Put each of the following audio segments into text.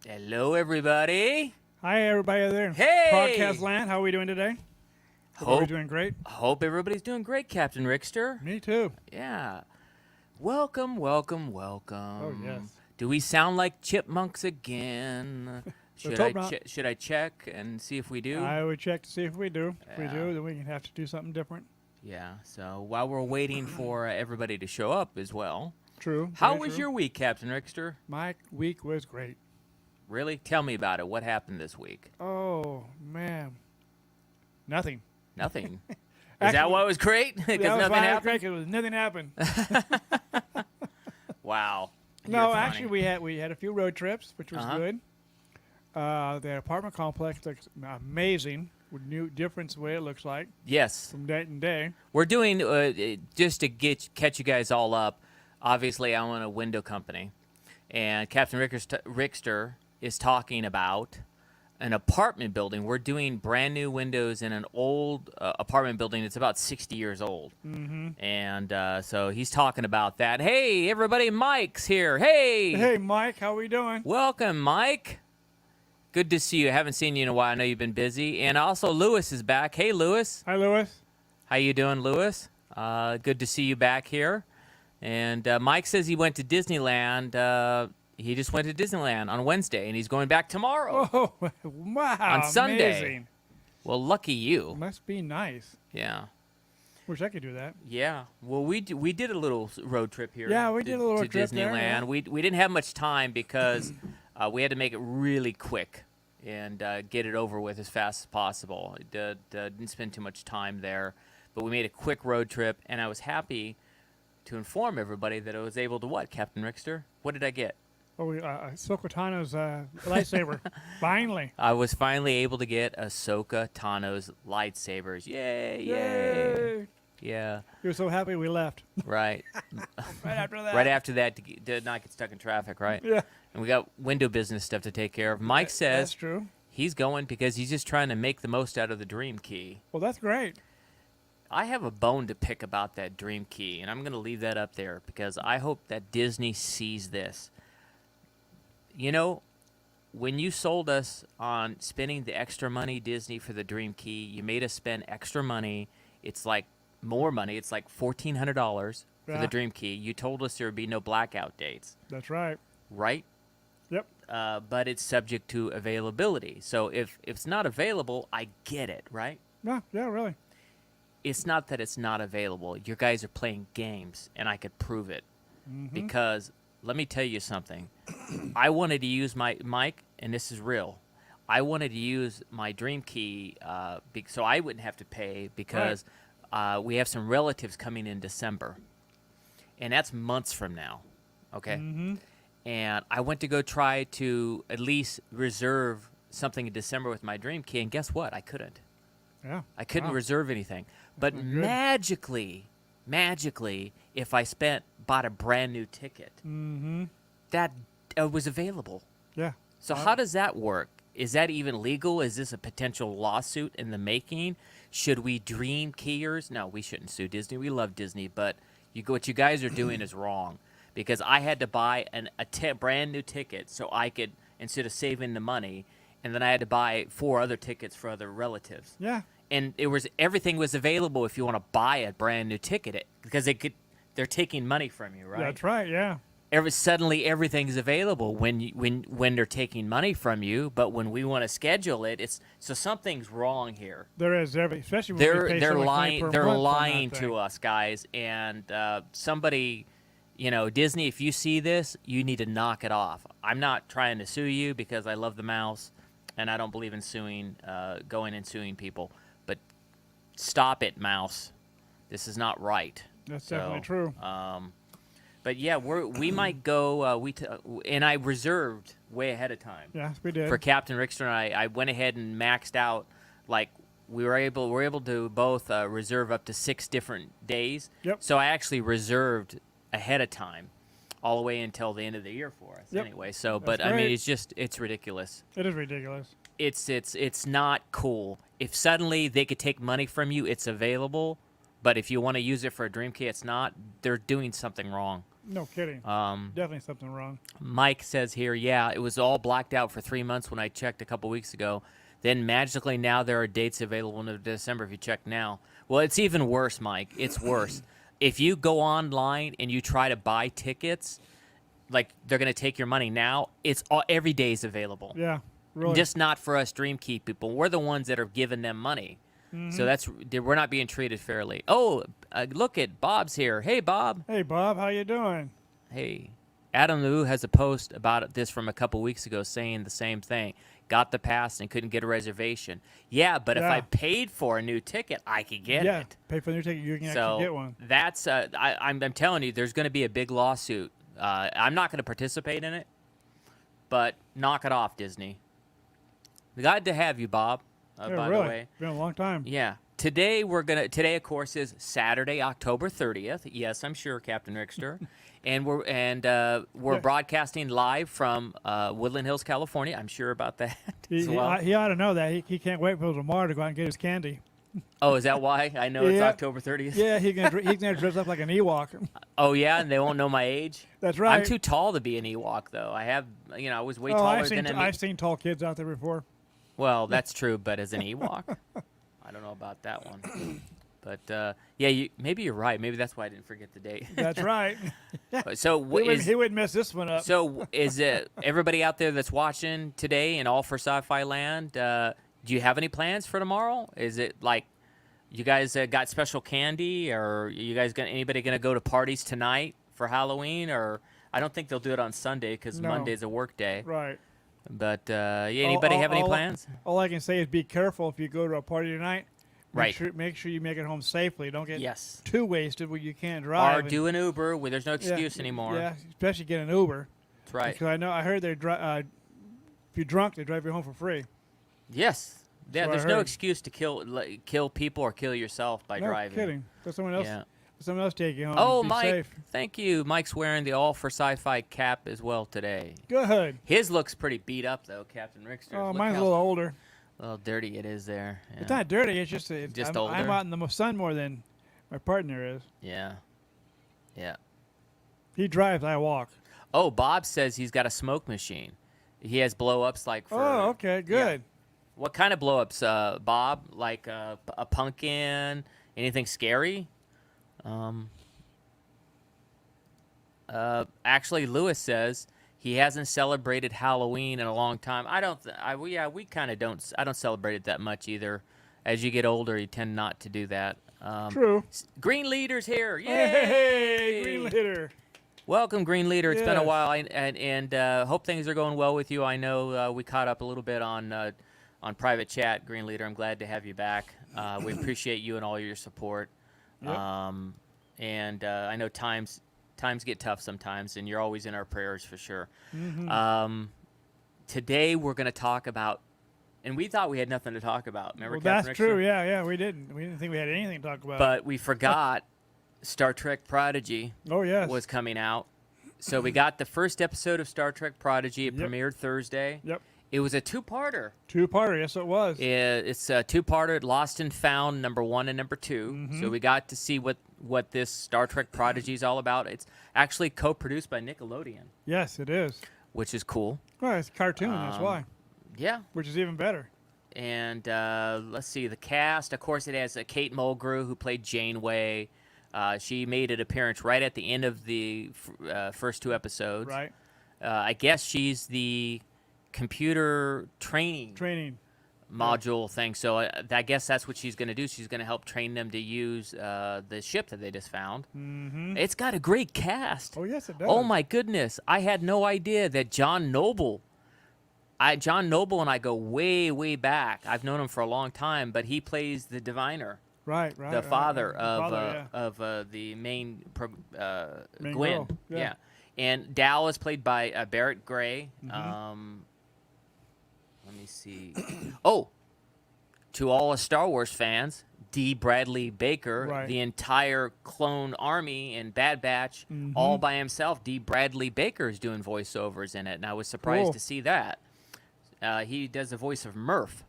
Hello, everybody. Hi, everybody there. Hey! Podcast land. How are we doing today? Hope we're doing great. Hope everybody's doing great, Captain Rickster. Me too. Yeah. Welcome. Oh, yes. Do we sound like chipmunks again? Should I check and see if we do? I would check to see if we do. If we do, then we can have to do something different. Yeah. So while we're waiting for everybody to show up as well. True. How was your week, Captain Rickster? My week was great. Really? Tell me about it. What happened this week? Oh, man. Nothing. Nothing. Is that why it was great? Because nothing happened? Because nothing happened. Wow. No, actually, we had a few road trips, which was good. The apartment complex looks amazing, with new difference the way it looks like. Yes. From day to day. We're doing, just to catch you guys all up, obviously I own a window company, and Captain Rickster is talking about an apartment building. We're doing brand new windows in an old apartment building that's about 60 years old. Mm-hmm. And so he's talking about that. Hey, everybody, Mike's here. Hey. Hey, Mike, how we doing? Welcome, Mike. Good to see you. I haven't seen you in a while. I know you've been busy. And also, Lewis is back. Hey, Lewis. Hi, Lewis. How you doing, Lewis? Good to see you back here. And Mike says he went to Disneyland. He just went to Disneyland on Wednesday, and he's going back tomorrow. Oh, wow. On Sunday. Amazing. Well, lucky you. Must be nice. Yeah. Wish I could do that. Yeah. Well, we did a little road trip here. Yeah, we did a little to trip Disneyland. there, yeah. We didn't have much time because we had to make it really quick and get it over with as fast as possible. Didn't spend too much time there, but we made a quick road trip, and I was happy to inform everybody that I was able to what, Captain Rickster? What did I get? Oh, Ahsoka Tano's lightsaber. Finally. I was finally able to get Ahsoka Tano's lightsabers. Yay. Yeah. You were so happy we left. Right. Right after that. Right after that to not get stuck in traffic, right? Yeah. And we got window business stuff to take care of. Mike says that's true. He's going because he's just trying to make the most out of the Dream Key. Well, that's great. I have a bone to pick about that Dream Key, and I'm going to leave that up there because I hope that Disney sees this. You know, when you sold us on spending the extra money, Disney, for the Dream Key, you made us spend extra money. It's like more money. It's like $1,400 for the Dream Key. You told us there would be no blackout dates. That's right. Right? Yep. But it's subject to availability. So if it's not available, I get it, right? Yeah, really. It's not that it's not available. You guys are playing games, and I could prove it. Mm-hmm. Because let me tell you something. I wanted to use my Mike, and this is real. I wanted to use my Dream Key so I wouldn't have to pay because we have some relatives coming in December, and that's months from now. Okay. Mm-hmm. And I went to go try to at least reserve something in December with my Dream Key, and guess what? I couldn't. Yeah. I couldn't reserve anything. But magically, if I bought a brand new ticket, that was available. Yeah. So how does that work? Is that even legal? Is this a potential lawsuit in the making? Should we Dream Keyers? No, we shouldn't sue Disney. We love Disney, but what you guys are doing is wrong. Because I had to buy a brand new ticket so I could, instead of saving the money, and then I had to buy 4 other tickets for other relatives. Yeah. And everything was available if you want to buy a brand new ticket because they're taking money from you, right? That's right. Yeah. Suddenly everything's available when they're taking money from you, but when we want to schedule it, so something's wrong here. There is especially when we pay they're so much lying. money per They're month lying on that to us, guys. And somebody, Disney, if you see this, you need to knock it off. I'm not trying to sue you because I love the mouse, and I don't believe in going and suing people. But stop it, mouse. This is not right. That's definitely true. But yeah, we might go. And I reserved way ahead of time. Yes, we did. For Captain Rickster and I went ahead and maxed out. Like we were able to both reserve up to 6 different days. Yep. So I actually reserved ahead of time, all the way until the end of the year for us. Yep. Anyway, so That's I mean, great. it's ridiculous. It is ridiculous. It's not cool. If suddenly they could take money from you, it's available. But if you want to use it for a Dream Key, it's not. They're doing something wrong. No kidding. Definitely something wrong. Mike says here, yeah, it was all blacked out for 3 months when I checked a couple weeks ago. Then magically now there are dates available in December if you check now. Well, it's even worse, Mike. It's worse. If you go online and you try to buy tickets, like they're going to take your money now, every day is available. Yeah, really. Just not for us Dreamkey people. We're the ones that are giving them money. So we're not being treated fairly. Oh, look at Bob's here. Hey, Bob. Hey, Bob, how you doing? Hey. Adam Liu has a post about this from a couple weeks ago saying the same thing. Got the pass and couldn't get a reservation. Yeah, but if I paid for a new ticket, I could get it. Pay for the new ticket, you can actually get one. That's I'm telling you, there's going to be a big lawsuit. I'm not going to participate in it, but knock it off, Disney. Glad to have you, Bob. By the way, it's been a long time. Yeah. Today, of course, is Saturday, October 30th. Yes, I'm sure, Captain Rickster. And we're broadcasting live from Woodland Hills, California. I'm sure about that as well. He ought to know that. He can't wait for tomorrow to go out and get his candy. Oh, is that why? I know it's October 30th? Yeah, he's gonna dress up like an Ewok. Oh, yeah? And they won't know my age? That's right. I'm too tall to be an Ewok, though. I was way taller than him. I've seen tall kids out there before. Well, that's true, but as an Ewok, I don't know about that one. But maybe you're right. Maybe that's why I didn't forget the date. That's right. So he wouldn't mess this one up. So is it everybody out there that's watching today and all for Sci-Fi Land? Do you have any plans for tomorrow? Is it like you guys got special candy, or you guys anybody gonna go to parties tonight for Halloween? Or I don't think they'll do it on Sunday because Monday's a work day. Right. But anybody have any plans? All I can say is be careful if you go to a party tonight. Make sure you make it home safely. Don't get Yes. too wasted where you can't drive. Or do an Uber where there's no excuse anymore. Yeah, especially get an Uber. That's right. Because I heard they if you're drunk, they drive you home for free. Yes. Yeah, That's what there's I no heard. excuse to kill people or kill yourself by driving. No kidding. Let someone else take you home. Oh, be Mike, safe. thank you. Mike's wearing the All for Sci-Fi cap as well today. Good. His looks pretty beat up, though, Captain Rickster. Oh, mine's a little older. A little dirty it is there. Yeah. It's not dirty. It's just older. I'm out in the sun more than my partner is. Yeah. Yeah. He drives. I walk. Oh, Bob says he's got a smoke machine. He has blow-ups like for... Oh, okay. Good. Yeah. What kind of blow-ups, Bob? Like a pumpkin? Anything scary? Actually, Lewis says he hasn't celebrated Halloween in a long time. We kind of don't. I don't celebrate it that much either. As you get older, you tend not to do that. True. Green Leader's here. Yay! Hey, Green Leader. Welcome, Green Leader. It's been a Yes. while, and hope things are going well with you. I know we caught up a little bit on private chat, Green Leader. I'm glad to have you back. We appreciate you and all your support. Yep. I know times get tough sometimes, and you're always in our prayers for sure. Mm-hmm. Today we're going to talk about, and we thought we had nothing to talk about. Remember, Well, Captain that's Rickster? true. Yeah, we didn't. We didn't think we had anything to talk about. But we forgot Star Trek Prodigy yes. was coming out. So we got the first episode of Star Trek Prodigy. It premiered Thursday. Yep. It was a two-parter. Two-parter, yes, it was. It's a two-parter, Lost and Found, number 1 and number 2. Mm-hmm. So we got to see what this Star Trek Prodigy is all about. It's actually co-produced by Nickelodeon, Yes, it is. which is cool. Well, it's a cartoon, that's why. Yeah. Which is even better. And let's see, the cast. Of course, it has Kate Mulgrew, who played Janeway. She made an appearance right at the end of the first 2 episodes. Right. I guess she's the computer training module thing. So I guess that's what she's going to do. She's going to help train them to use the ship that they just found. Mm-hmm. It's got a great cast. Oh, yes, it does. Oh, my goodness. I had no idea that John Noble and I go way, way back. I've known him for a long time, but he plays the diviner. Right. The father yeah. of the main Main Gwen. girl, yeah. And Dal is played by Barrett Gray. Mm-hmm. Let me see. Oh, to all us Star Wars fans, D. Bradley Baker, Right. the entire clone army in Bad Batch, all by himself. D. Bradley Baker is doing voiceovers in it, and I was surprised Cool. to see that. He does the voice of Murph.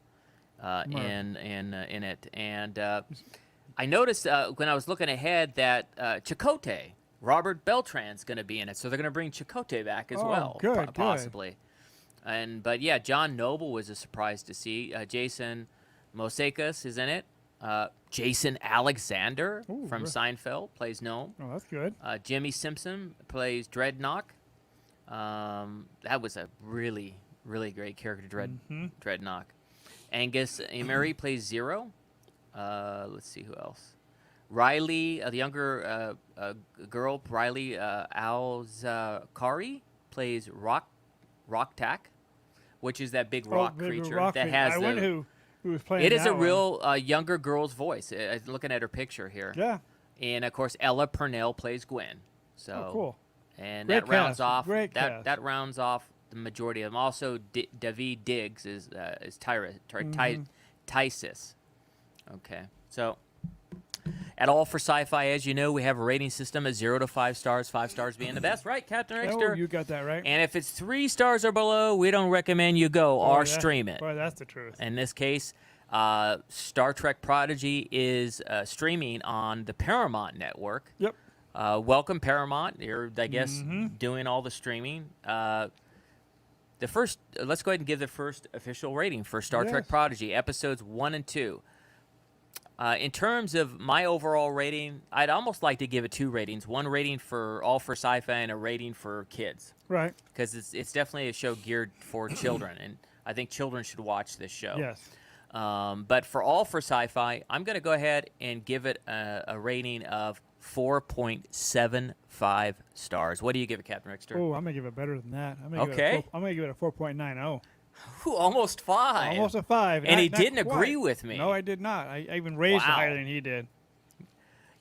In it, and I noticed when I was looking ahead that Chakotay Robert Beltran's going to be in it, so they're going to bring Chakotay back as well, good. possibly. But yeah, John Noble was a surprise to see. Jason Mosekos is in it. Jason Alexander from Seinfeld plays Gnome. Oh, that's good. Jimmy Simpson plays Dreadnought. That was a really, really great character, Dreadnought. Angus Emery plays Zero. Let's see who else. Riley, the younger girl, Riley Alzakari plays Rocktack, which is that big rock creature that has I wonder who was playing. It is a one. real younger girl's voice. Looking at her picture here. Yeah. And of course, Ella Purnell plays Gwen. So cool. And Great that rounds cast. off Great cast. that rounds off the majority of them. Also, David Diggs is Tysis. Okay, so at All for Sci-Fi, as you know, we have a rating system at 0 to 5 stars. 5 stars being the best, right, Captain Rickster? Oh, you got that right. And if it's 3 stars or below, we don't recommend you go or stream it. Boy, that's the truth. In this case, Star Trek Prodigy is streaming on the Paramount Network. Yep. Welcome, Paramount. You're, I guess, doing all the streaming. Let's go ahead and give the first official rating for Star Trek Prodigy, episodes 1 and 2. In terms of my overall rating, I'd almost like to give it 2 ratings. 1 rating for All for Sci-Fi and a rating for kids. Right. Because it's definitely a show geared for children, and I think children should watch this show. Yes. But for All for Sci-Fi, I'm going to go ahead and give it a rating of 4.75 stars. What do you give it, Captain Rickster? Oh, I'm going to give it better than that. I'm going to give it a 4.90. Ooh, almost 5. Almost a 5. And he didn't agree with me. No, I did not. I even raised it higher than he did.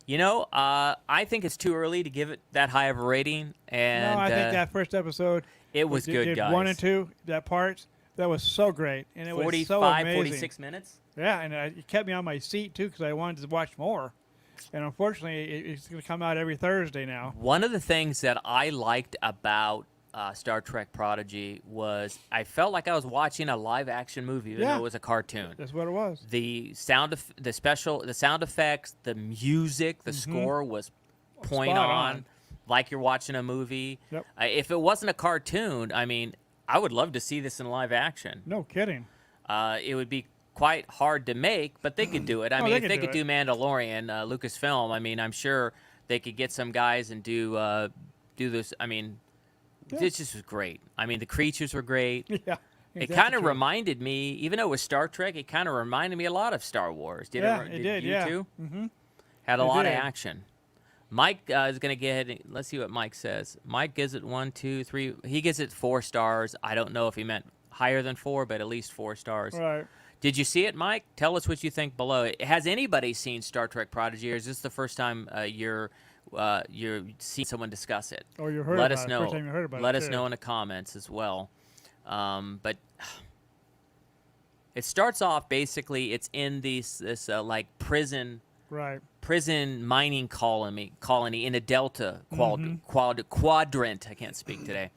You know, I think it's too early to give it that high of a rating. And no, I think that first episode, it was good, guys. 1 and 2, that part, that was so great. And it was so amazing. 46 minutes? Yeah, and it kept me on my seat, too, because I wanted to watch more. And unfortunately, it's going to come out every Thursday now. One of the things that I liked about Star Trek Prodigy was I felt like I was watching a live-action movie, even though it was a cartoon. That's what it was. The sound effects, the music, the score was point on, like you're watching a movie. Yep. If it wasn't a cartoon, I mean, I would love to see this in live action. No kidding. It would be quite hard to make, but they could do it. I mean, if they could do Mandalorian, Lucasfilm, I mean, I'm sure they could get some guys and do this. I mean, this just was great. I mean, the creatures were great. Yeah. It kind of reminded me, even though it was Star Trek, it kind of reminded me a lot of Star Wars. Did you too? Mm-hmm. Had a lot of action. Mike is going to get ahead. Let's see what Mike says. Mike gives it 1, 2, 3. He gives it 4 stars. I don't know if he meant higher than 4, but at least 4 stars. Right. Did you see it, Mike? Tell us what you think below. Has anybody seen Star Trek Prodigy, or is this the first time you're seeing someone discuss it? Or you heard Let about us it. know. First time you heard about Let it, us too. know in the comments as well. But it starts off basically. It's in this like prison. Right. Prison mining colony in a delta quadrant. I can't speak today.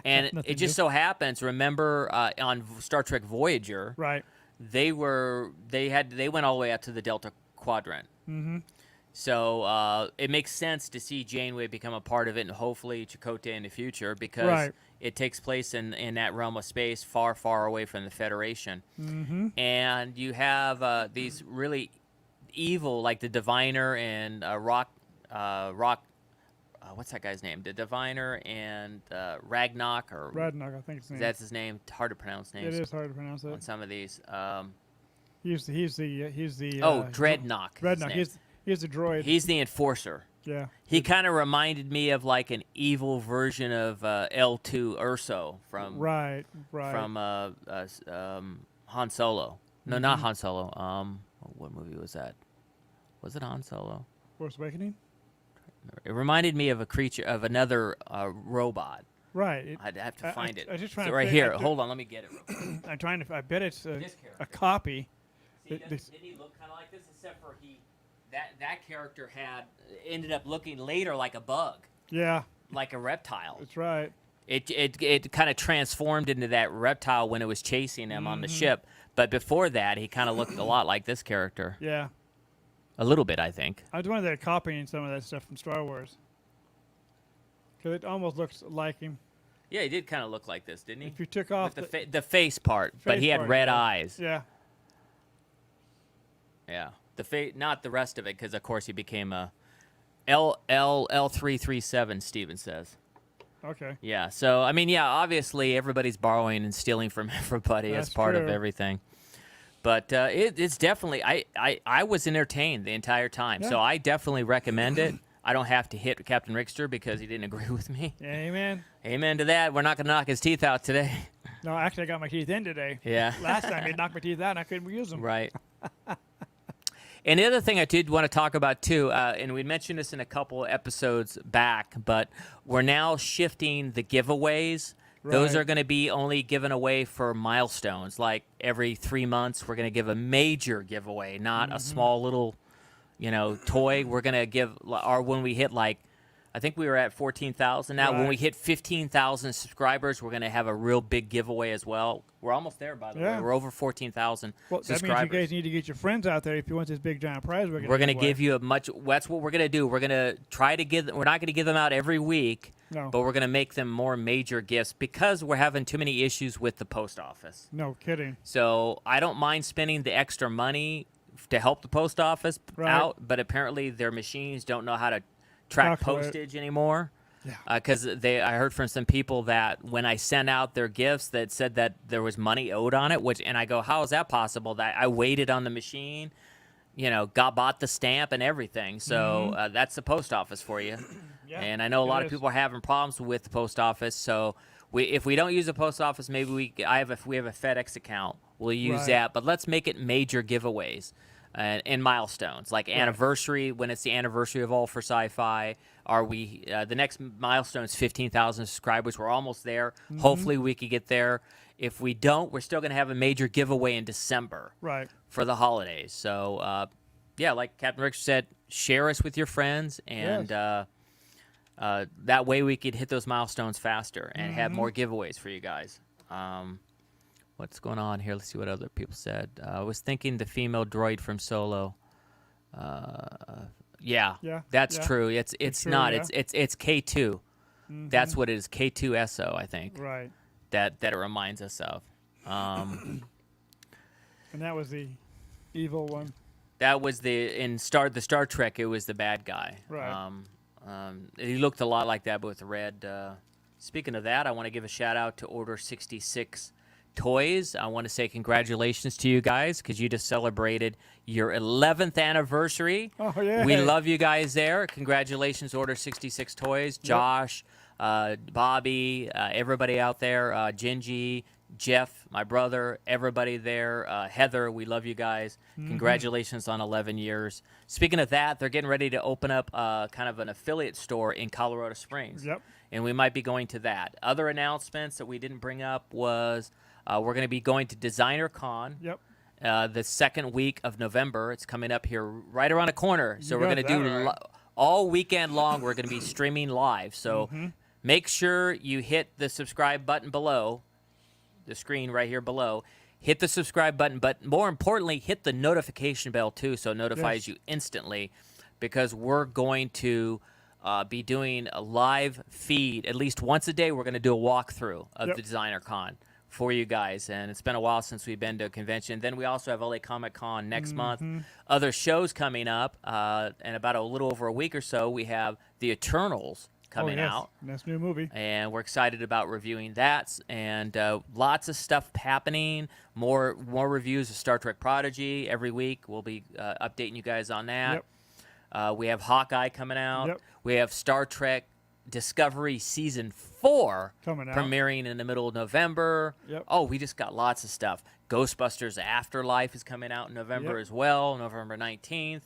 And it just so happens, remember on Star Trek Voyager, Right. they went all the way out to the delta quadrant. Mm-hmm. So it makes sense to see Janeway become a part of it, and hopefully Chakotay in the future, because it takes place in that realm of space far, far away from the Federation. Mm-hmm. And you have these really evil, like the Diviner and Rock. What's that guy's name? The Diviner and Ragnarok, or Radnock, I think his name. that's his name. It's hard to pronounce names. It is hard to pronounce it. On some of these. He's the Dreadnought. Dreadnock. He's the droid. He's the enforcer. Yeah. He kind of reminded me of like an evil version of L2 Urso from Han Solo. No, not Han Solo. What movie was that? Was it Han Solo? Force Awakening? It reminded me of another robot. Right. I'd have to find it. I just trying so to right here. Hold on, let me get it real quick. I'm trying to. I bet it's a See, copy. didn't he look kind of like this? Except for that character ended up looking later like a bug. Yeah. Like a reptile. That's right. It kind of transformed into that reptile when it was chasing him on the ship. But before that, he kind of looked a lot like this character. Yeah. A little bit, I think. I was wondering if they're copying some of that stuff from Star Wars. Because it almost looks like him. Yeah, he did kind of look like this, didn't he? If you took off With the face part, but he had red eyes. Yeah. Yeah. Not the rest of it, because of course he became a L337. Steven says. Okay. Yeah. So I mean, yeah, obviously everybody's borrowing and stealing from everybody as part of everything. But it's definitely I was entertained the entire time, so I definitely recommend it. I don't have to hit Captain Rickster because he didn't agree with me. Amen. Amen to that. We're not going to knock his teeth out today. No, actually, I got my teeth in today. Yeah. Last time he knocked my teeth out and I couldn't use them. Right. And the other thing I did want to talk about, too, and we mentioned this in a couple episodes back, but we're now shifting the giveaways. Right. Those are going to be only given away for milestones. Like every 3 months, we're going to give a major giveaway, not a small little, toy. We're going to give, or when we hit I think we were at 14,000 now. Right. When we hit 15,000 subscribers, we're going to have a real big giveaway as well. We're almost there, by the way. We're over 14,000 subscribers. That means you guys need to get your friends out there if you want this big giant prize. We're going to give you that's what we're going to do. We're going to try to we're not going to give them out every week, but we're going to make them more major gifts because we're having too many issues with the post office. No kidding. So I don't mind spending the extra money to help the post office out, but apparently their machines don't know how to track postage anymore. Because I heard from some people that when I sent out their gifts that said that there was money owed on it, and I go, how is that possible? That I waited on the machine, bought the stamp and everything. So that's the post office for you. And I know a lot of people are having problems with the post office. So if we don't use the post office, maybe we have a FedEx account. We'll use that. But let's make it major giveaways. And milestones like anniversary, when it's the anniversary of All for Sci-Fi. Are we the next milestone is 15,000 subscribers? We're almost there. Hopefully we could get there. If we don't, we're still going to have a major giveaway in December for the holidays. So like Captain Rick said, share us with your friends, and that way we could hit those milestones faster and have more giveaways for you guys. What's going on here? Let's see what other people said. I was thinking the female droid from Solo. That's true. It's true, not. It's K2. That's what it is. K2SO, I think. Right. That it reminds us of. And that was the evil one. That was the Star Trek. It was the bad guy. Right. He looked a lot like that, but with the red. Speaking of that, I want to give a shout out to Order 66. Toys. I want to say congratulations to you guys because you just celebrated your 11th anniversary. Oh, yeah. We love you guys there. Congratulations, Order 66 Toys. Josh, Bobby, everybody out there, Gingy, Jeff, my brother, everybody there, Heather, we love you guys. Congratulations on 11 years. Speaking of that, they're getting ready to open up kind of an affiliate store in Colorado Springs. Yep. And we might be going to that. Other announcements that we didn't bring up was we're going to be going to Designer Con the second week of November. It's coming up here right around the corner. So we're going to do all weekend long. We're going to be streaming live. So make sure you hit the subscribe button below, the screen right here below. Hit the subscribe button, but more importantly, hit the notification bell too so it notifies you instantly because we're going to be doing a live feed. At least once a day, we're going to do a walkthrough of the Designer Con for you guys, and it's been a while since we've been to a convention. Then we also have LA Comic Con next month. Other shows coming up, and about a little over a week or so, we have The Eternals coming out. That's a new movie. And we're excited about reviewing that, and lots of stuff happening. More reviews of Star Trek Prodigy every week. We'll be updating you guys on that. We have Hawkeye coming out. We have Star Trek Discovery Season 4 coming out, premiering in the middle of November. Oh, we just got lots of stuff. Ghostbusters Afterlife is coming out in November as well, November 19th.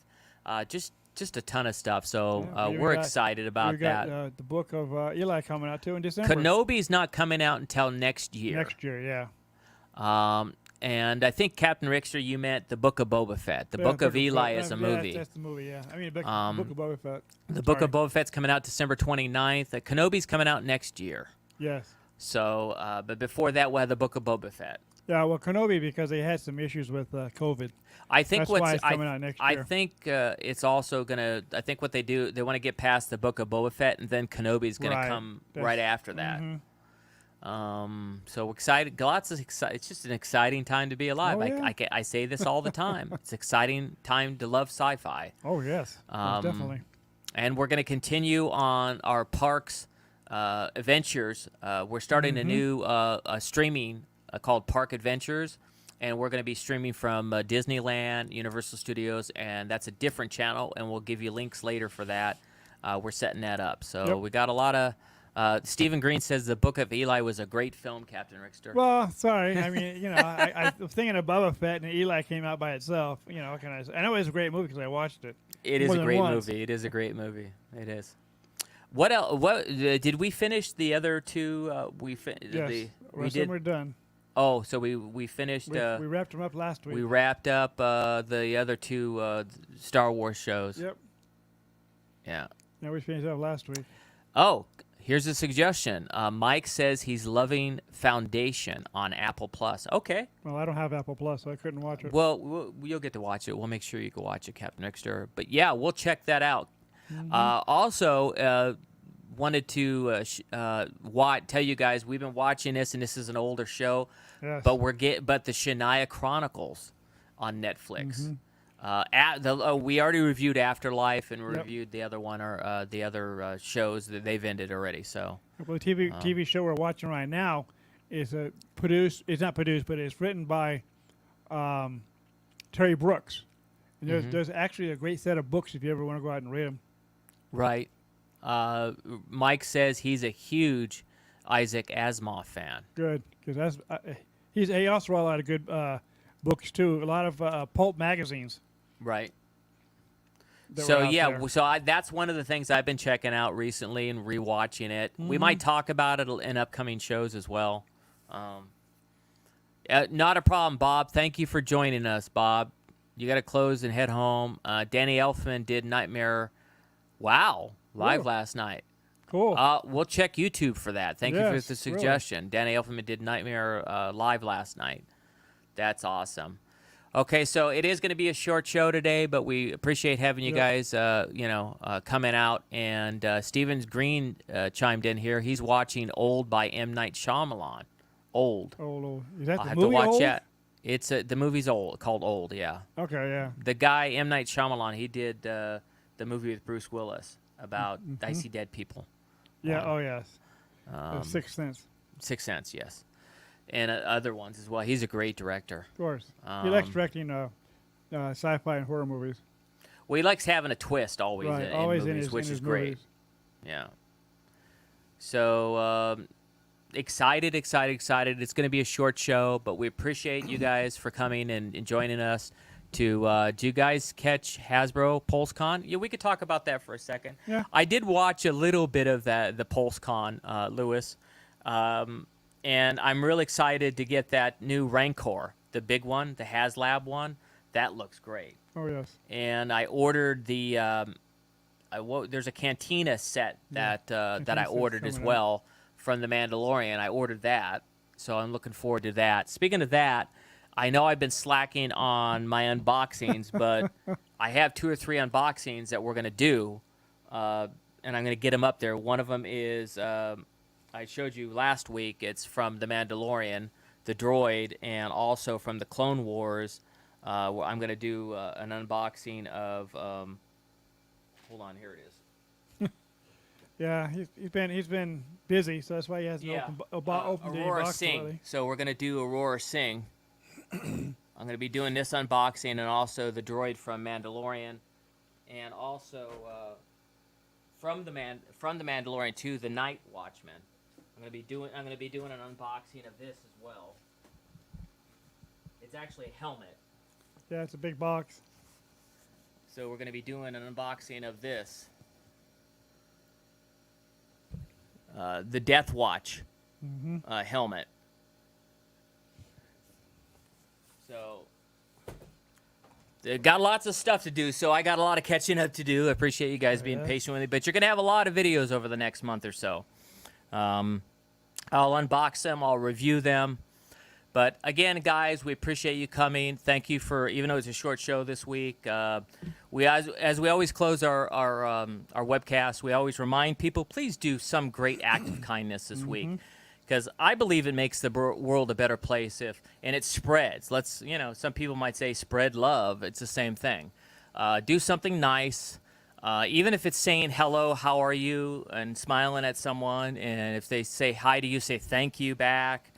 Just a ton of stuff. So we're excited about that. We got the book of Eli coming out too in December. Kenobi's not coming out until next year. Next year, yeah. And I think, Captain Rickster, you meant the Book of Boba Fett. The Book of Eli is a movie. That's the movie, yeah. I mean, the Book of Boba Fett. The Book of Boba Fett's coming out December 29th. Kenobi's coming out next year. Yes. So, but before that, we'll have the Book of Boba Fett. Yeah, well, Kenobi because they had some issues with COVID. I think That's why it's coming out next I year. think it's also gonna. I think what they do, they want to get past the Book of Boba Fett, and then Kenobi's gonna Right. come That's- right after that. So excited, lots of excited. It's just an exciting time to be alive. Oh, yeah. I say this all the time. It's exciting time to love sci-fi. Oh yes, definitely. And we're going to continue on our parks adventures. We're starting a new streaming called Park Adventures, and we're going to be streaming from Disneyland, Universal Studios, and that's a different channel, and we'll give you links later for that. We're setting that up. So Yep. we got a lot of... Stephen Green says The Book of Eli was a great film, Captain Rickster. Well, sorry. I mean, I was thinking of Boba Fett and Eli came out by itself. What can I say? I know it was a great movie because I watched it. It is more a than great once. movie. It is a great movie. It is. What else? What did we finish the other two? Yes, We did. We're done. Oh, so we finished. We wrapped them up last week. We wrapped up the other two Star Wars shows. Yep. Yeah. Yeah, we finished up last week. Oh, here's a suggestion. Mike says he's loving Foundation on Apple Plus. Okay. Well, I don't have Apple Plus, so I couldn't watch it. Well, you'll get to watch it. We'll make sure you can watch it, Captain Rickster. But yeah, we'll check that out. Also, wanted to tell you guys we've been watching this, and this is an older show, Yes. but but the Shania Chronicles on Netflix. We already reviewed Afterlife and Yep. reviewed the other one or the other shows that they've ended already. So Well, the TV show we're watching right now is produced. It's not produced, but it's written by Terry Brooks. And there's actually a great set of books if you ever want to go out and read them. right, Mike says he's a huge Isaac Asimov fan. Good, because he also wrote a lot of good books too. A lot of pulp magazines. Right. that So were out yeah, there. that's one of the things I've been checking out recently and rewatching it. We might talk about it in upcoming shows as well. Not a problem, Bob. Thank you for joining us, Bob. You got to close and head home. Danny Elfman did Nightmare. Wow, live Ooh. last night. Cool. We'll check YouTube for that. Thank you for Yes, the really. suggestion. Danny Elfman did Nightmare live last night. That's awesome. Okay, so it is going to be a short show today, but we appreciate having you guys, coming out. And Stevens Green chimed in here. He's watching Old by M. Night Shyamalan. Old. Old. Is that I'll the have movie to watch Old? that. It's the movie's old, called Old. Yeah. Okay, yeah. The guy M. Night Shyamalan, he did the movie with Bruce Willis about dicey dead people. Yeah, oh yes. Um, Sixth Sense, Sixth Sense, yes, and other ones as well. He's a great director. of course. He likes Um, directing sci-fi and horror movies. Well, he likes having a twist always, Right, in always movies, in which his is great. movies. Yeah. So excited. It's going to be a short show, but we appreciate you guys for coming and joining us. Do you guys catch Hasbro PulseCon? Yeah, we could talk about that for a second. Yeah. I did watch a little bit of the PulseCon, Lewis, and I'm really excited to get that new Rancor, the big one, the HasLab one. That looks great. Oh yes. And I ordered there's a Cantina set that I Cantina set's ordered as coming out. well from The Mandalorian. I ordered that, so I'm looking forward to that. Speaking of that, I know I've been slacking on my unboxings, but I have 2 or 3 unboxings that we're going to do, and I'm going to get them up there. One of them is, I showed you last week, it's from The Mandalorian, the droid, and also from the Clone Wars. I'm going to do an unboxing of, hold on, here it is. Yeah, he's been busy, so that's why he hasn't opened the Aurora box Singh. lately. So we're going to do Aurora Singh. I'm going to be doing this unboxing and also the droid from Mandalorian, and also from the Mandalorian 2, the Night Watchman. I'm going to be doing an unboxing of this as well. It's actually a helmet. Yeah, it's a big box. So we're going to be doing an unboxing of this. The Death Watch helmet. So, got lots of stuff to do, so I got a lot of catching up to do. I appreciate you guys being patient with me, but you're going to have a lot of videos over the next month or so. I'll unbox them, I'll review them, But again, guys, we appreciate you coming. Thank you for, even though it's a short show this week, we as we always close our webcast, we always remind people, please do some great act of kindness this week, because I believe it makes the world a better place and it spreads. Some people might say spread love. It's the same thing. Do something nice. Even if it's saying hello, how are you, and smiling at someone, and if they say hi to you, say thank you back.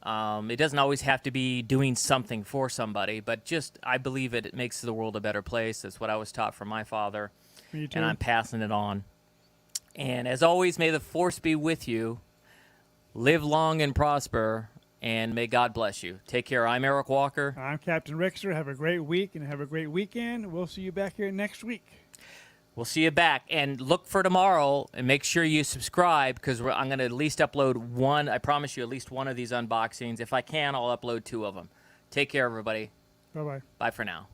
It doesn't always have to be doing something for somebody, but just I believe it makes the world a better place. That's what I was taught from my father, Me too. and I'm passing it on. And as always, may the force be with you. Live long and prosper, and may God bless you. Take care. I'm Eric Walker. I'm Captain Rickster. Have a great week and have a great weekend. We'll see you back here next week. We'll see you back. And look for tomorrow and make sure you subscribe, because I'm going to at least upload one. I promise you at least one of these unboxings. If I can, I'll upload 2 of them. Take care, everybody. Bye-bye. Bye for now.